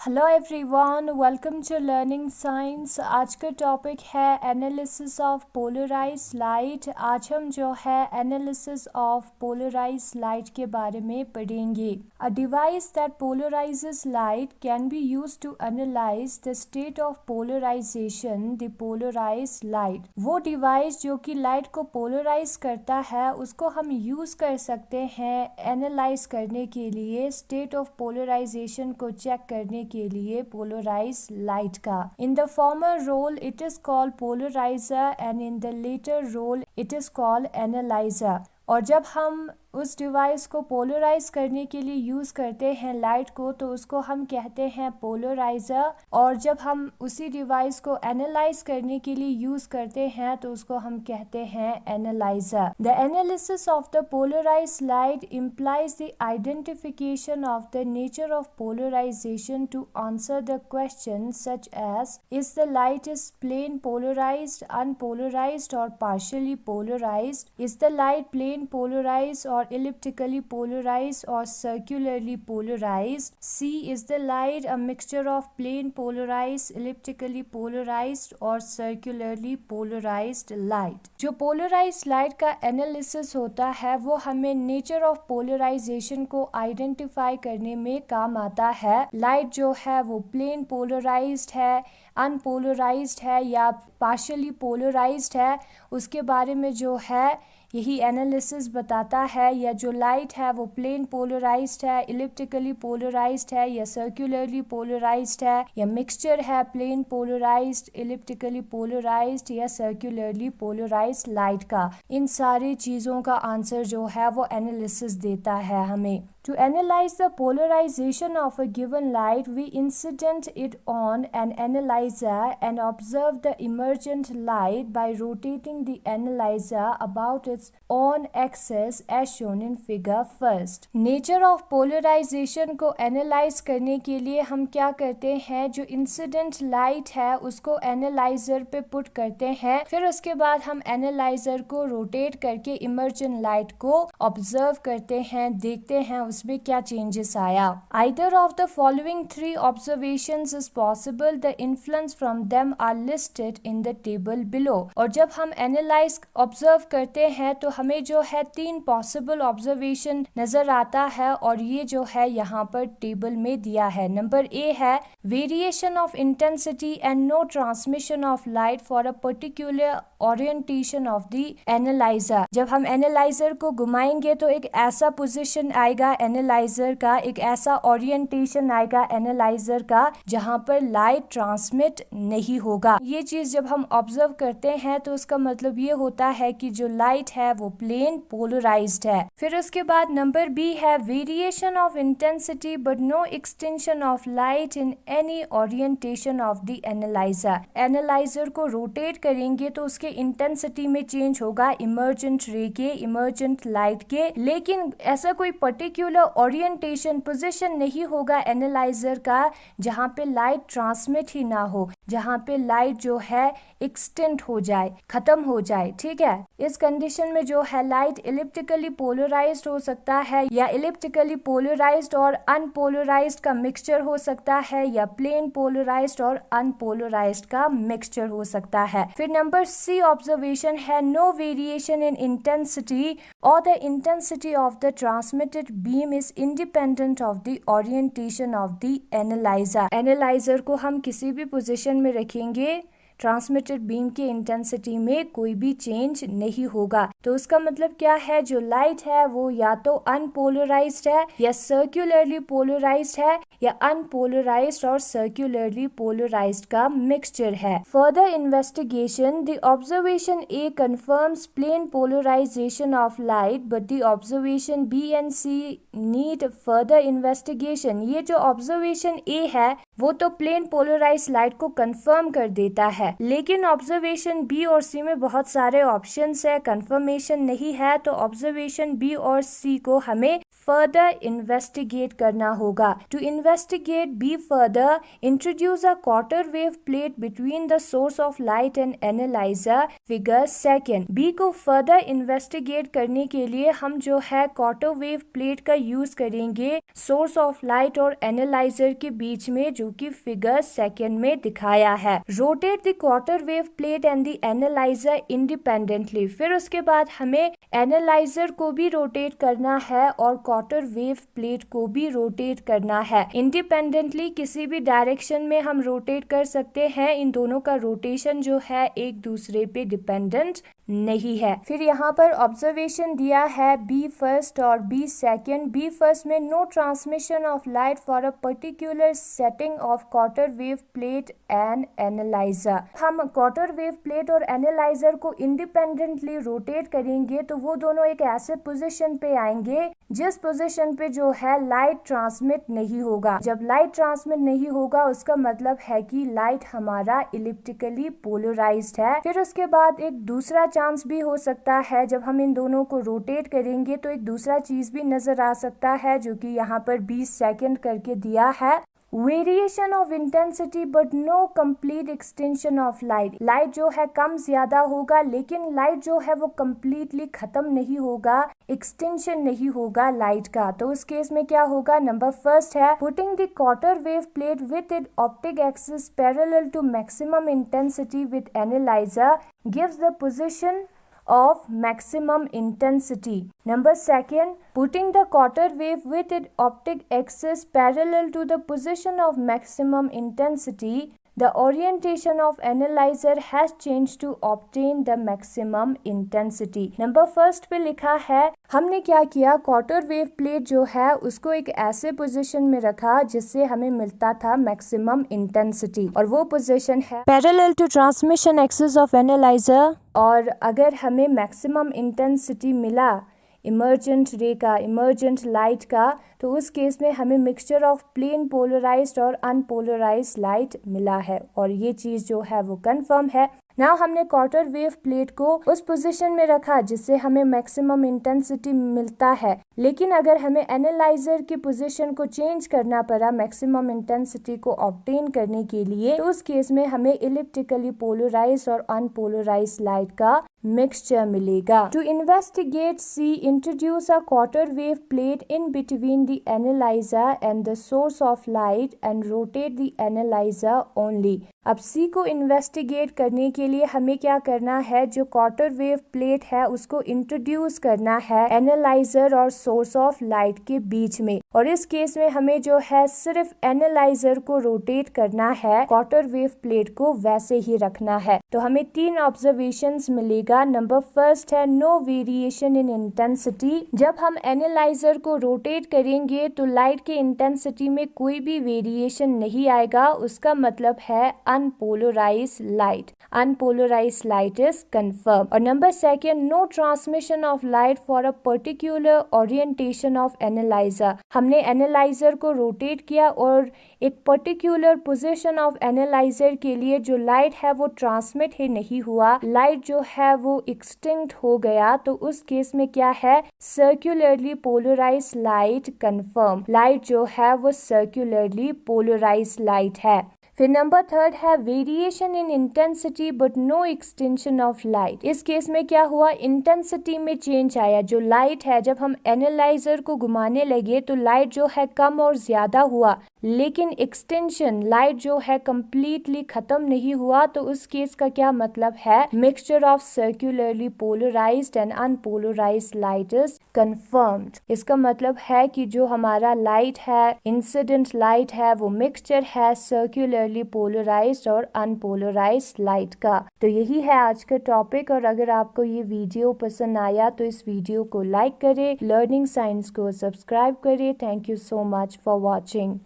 Hello everyone, welcome to learning science. आज का topic है एनालिसिस ऑफ पोलराइज्ड लाइट। आज हम जो है एनालिसिस ऑफ पोलराइज्ड लाइट के बारे में पढ़ेंगे। A device that polarises light can be used to analyse the state of polarisation the polarised light. वो डिवाइस जो कि लाइट को पोलराइज करता है उसको हम यूज कर सकते हैं एनालाइज करने के लिए, स्टेट ऑफ पोलराइजेशन को चेक करने के लिए पोलराइज लाइट का। In the former role it is called polariser and in the latter role it is called analyser. और जब हम उस डिवाइस को पोलराइज करने के लिए यूज करते हैं लाइट को, तो उसको हम कहते हैं पोलराइजर। और जब हम उसी डिवाइस को एनालाइज करने के लिए यूज करते हैं तो उसको हम कहते हैं analyser. The analysis of the polarised light implies the identification of the nature of polarization to answer the questions such as is the light is plane polarized, unpolarized or partially polarized, is the light plane polarized or elliptically polarized or circularly polarized, C is the light a mixture of plane polarized, elliptically polarized or circularly polarized light। जो polarized light का analysis होता है वो हमें nature of polarisation को identify करने में काम आता है। लाइट जो है वो प्लेन पोलराइज्ड है, अनपोलराइज्ड है या पार्शियली पोलराइज्ड है, उसके बारे में जो है यही एनालिसिस बताता है। या जो लाइट है वो प्लेन पोलराइज्ड है, इलिप्टिकली पोलराइज्ड है या सर्कुलरली पोलराइज्ड है, या मिक्सचर है प्लेन पोलराइज्ड, इलिप्टिकली पोलराइज्ड या सर्कुलरली पोलराइज्ड लाइट का। इन सारी चीज़ों का आंसर जो है वो एनालिसिस देता है हमें। To analyze the polarization of a given light, we incident it on an analyzer and observe the emergent light by rotating the analyzer about its own axis as shown in figure first. Nature of polarization को analyze करने के लिए हम क्या करते हैं, जो incident light है उसको analyzer पे put करते हैं, फिर उसके बाद हम analyzer को rotate करके emergent light को observe करते हैं, देखते हैं उसमें क्या चेंजेस आया। Either of the following three observations is possible. The influence from them are listed in the table below। और जब हम एनालाइज ऑब्जर्व करते हैं तो हमें जो है 3 पॉसिबल ऑब्जर्वेशन नजर आता है और ये जो है यहाँ पर टेबल में दिया है। नंबर ए है variation of intensity and no transmission of light for a particular orientation of the analyser. जब हम एनालाइजर को घुमाएंगे तो एक ऐसा पोजीशन आएगा एनालाइजर का, एक ऐसा ओरिएंटेशन आएगा एनालाइजर का जहां पर लाइट ट्रांसमिट नहीं होगा। ये चीज जब हम ऑब्जर्व करते हैं तो उसका मतलब ये होता है कि जो लाइट है वो प्लेन पोलराइज्ड है। फिर उसके बाद नंबर बी है variation of intensity but no extension of light in any orientation of the analyser. Analyser को रोटेट करेंगे तो उसके इंटेंसिटी में चेंज होगा इमर्जेंट रे के, इमर्जेंट लाइट के, लेकिन ऐसा कोई पर्टिकुलर ओरिएंटेशन पोजीशन नहीं होगा एनालाइजर का जहां पे लाइट ट्रांसमिट ही ना हो, जहां पे लाइट जो है एक्सटेंड हो जाए, खत्म हो जाए। ठीक है, इस कंडीशन में जो है लाइट इलिप्टिकली पोलराइज्ड हो सकता है या इलिप्टिकली पोलराइज्ड और अनपोलराइज्ड का मिक्सचर हो सकता है या प्लेन पोलराइज्ड और अनपोलराइज्ड का मिक्सचर हो सकता है। फिर नंबर सी ऑब्जर्वेशन है नो वेरिएशन इन इंटेंसिटी और the intensity of the transmitted beam is independent of the orientation of the analyser. Analyser को हम किसी भी पोजीशन में रखेंगे, ट्रांसमिटेड बीम की इंटेंसिटी में कोई भी चेंज नहीं होगा। तो उसका मतलब क्या है, जो लाइट है वो या तो अनपोलराइज्ड है या सर्कुलरली पोलराइज्ड है या अनपोलराइज्ड और सर्कुलरली पोलराइज्ड का मिक्सचर है। Further investigation the observation A confirms plane polarisation of light but the observation B and C need further investigation. ये जो ऑब्जर्वेशन ए है वो तो प्लेन पोलराइज्ड लाइट को कंफर्म कर देता है, लेकिन ऑब्जर्वेशन बी और सी में बहुत सारे ऑप्शंस है, कंफर्मेशन नहीं है, तो ऑब्जर्वेशन बी और सी को हमें फर्दर इन्वेस्टिगेट करना होगा। To investigate B further, introduce a quarter wave plate between the source of light and analyser, figure second. B को फर्दर इन्वेस्टिगेट करने के लिए हम जो है क्वार्टर वेव प्लेट का यूज करेंगे सोर्स ऑफ लाइट और एनालाइजर के बीच में, जो कि फिगर सेकेंड में दिखाया है। Rotate the quarter wave plate and the analyser independently. फिर उसके बाद हमें एनालाइजर को भी रोटेट करना है और क्वार्टर वेव प्लेट को भी रोटेट करना है। इंडिपेंडेंटली किसी भी डायरेक्शन में हम रोटेट कर सकते हैं। इन दोनों का रोटेशन जो है एक दूसरे पे डिपेंडेंट नहीं है। फिर यहाँ पर ऑब्जर्वेशन दिया है बी फर्स्ट और बी सेकेंड। बी फर्स्ट में no transmission of light for a particular setting of quarter wave plate and analyser. हम क्वार्टर वेव प्लेट और एनालाइजर को इंडिपेंडेंटली रोटेट करेंगे तो वो दोनों एक ऐसे पोजीशन पे आएंगे जिस पोजीशन पे जो है लाइट ट्रांसमिट नहीं होगा। जब लाइट ट्रांसमिट नहीं होगा उसका मतलब है कि लाइट हमारा इलिप्टिकली पोलराइज्ड है। फिर उसके बाद एक दूसरा चांस भी हो सकता है, जब हम इन दोनों को रोटेट करेंगे तो एक दूसरा चीज भी नजर आ सकता है जो कि यहाँ पर 20 सेकंड करके दिया है। Variation of intensity but no complete extension of light. Light जो है कम ज्यादा होगा लेकिन लाइट जो है वो कंप्लीटली खत्म नहीं होगा, एक्सटेंशन नहीं होगा लाइट का। तो उस केस में क्या होगा, नंबर फर्स्ट है putting the quarter wave plate with it optic axis parallel to maximum intensity with analyser gives the position of maximum intensity. Number second, putting the quarter wave with its optic axis parallel to the position of maximum intensity, the orientation of analyzer has changed to obtain the maximum intensity. Number first पे लिखा है हमने क्या किया, quarter wave plate जो है उसको एक ऐसे पोजीशन में रखा जिससे हमें मिलता था मैक्सिमम इंटेंसिटी, और वो पोजीशन है parallel to transmission axis of analyser. और अगर हमें मैक्सिमम इंटेंसिटी मिला इमर्जेंट रे का, इमर्जेंट लाइट का, तो उस केस में हमें मिक्सचर ऑफ प्लेन पोलराइज्ड और अनपोलराइज्ड लाइट मिला है, और ये चीज जो है वो कंफर्म है। नाउ हमने क्वार्टर वेव प्लेट को उस पोजीशन में रखा जिससे हमें मैक्सिमम इंटेंसिटी मिलता है, लेकिन अगर हमें एनालाइजर की पोजीशन को चेंज करना पड़ा मैक्सिमम इंटेंसिटी को ऑब्टेन करने के लिए, तो उस केस में हमें इलिप्टिकली पोलराइज्ड और अनपोलराइज्ड लाइट का मिक्सचर मिलेगा। To investigate C, introduce a quarter wave plate in between the analyser and the source of light and rotate the analyser only. अब सी को इन्वेस्टिगेट करने के लिए हमें क्या करना है, जो क्वार्टर वेव प्लेट है उसको इंट्रोड्यूस करना है एनालाइजर और सोर्स ऑफ लाइट के बीच में, और इस केस में हमें जो है सिर्फ एनालाइजर को रोटेट करना है, क्वार्टर वेव प्लेट को वैसे ही रखना है। तो हमें 3 ऑब्जर्वेशंस मिलेगा। नंबर फर्स्ट है नो वेरिएशन इन इंटेंसिटी। जब हम एनालाइजर को रोटेट करेंगे तो लाइट के इंटेंसिटी में कोई भी वेरिएशन नहीं आएगा, उसका मतलब है unpolarised light. Unpolarised light is confirm. और number second, no transmission of light for a particular orientation of analyser. हमने एनालाइजर को रोटेट किया और एक पर्टिकुलर पोजीशन ऑफ एनालाइजर के लिए जो लाइट है वो ट्रांसमिट ही नहीं हुआ, लाइट जो है वो एक्सटिंक्ट हो गया, तो उस केस में क्या है, circularly polarised light confirm. Light जो है वो सर्कुलरली पोलराइज्ड लाइट है। फिर नंबर थर्ड है variation in intensity but no extension of light. इस केस में क्या हुआ, इंटेंसिटी में चेंज आया। जो लाइट है जब हम एनालाइजर को घुमाने लगे तो लाइट जो है कम और ज्यादा हुआ, लेकिन एक्सटेंशन लाइट जो है कंप्लीटली खत्म नहीं हुआ। तो उस केस का क्या मतलब है, mixture of circularly polarised and unpolarised light is confirmed. इसका मतलब है कि जो हमारा लाइट है, इंसिडेंट लाइट है, वो मिक्सचर है सर्कुलरली पोलराइज्ड और अनपोलराइज्ड लाइट का। तो यही है आज का टॉपिक, और अगर आपको ये वीडियो पसंद आया तो इस वीडियो को लाइक करें, लर्निंग साइंस को सब्सक्राइब करें। Thank you so much for watching.